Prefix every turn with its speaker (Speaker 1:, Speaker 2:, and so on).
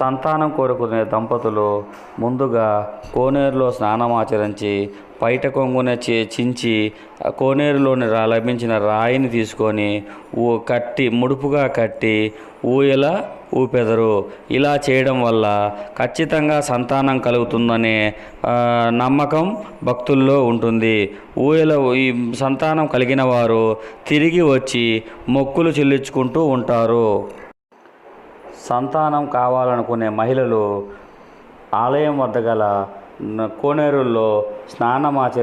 Speaker 1: సంతానం కోరుకునే దంపతులు ముందుగా కోనేరులో స్నానమాచరించి పైట కొంగున చించి కోనేరులోని లభించిన రాయిని తీసుకొని ముడుపుగా కట్టి ఊయల ఊపెదరు. ఇలా చేయడం వల్ల ఖచ్చితంగా సంతానం కలుగుతుందనే నమ్మకం భక్తుల్లో ఉంటుంది. ఈ సంతానం కలిగిన వారు తిరిగి వచ్చి మొక్కులు చెల్లించుకుంటూ ఉంటారు. సంతానం కావాలనుకునే మహిళలు ఆలయం వద్ద గల కోనేరుల్లో స్నానమాచరించి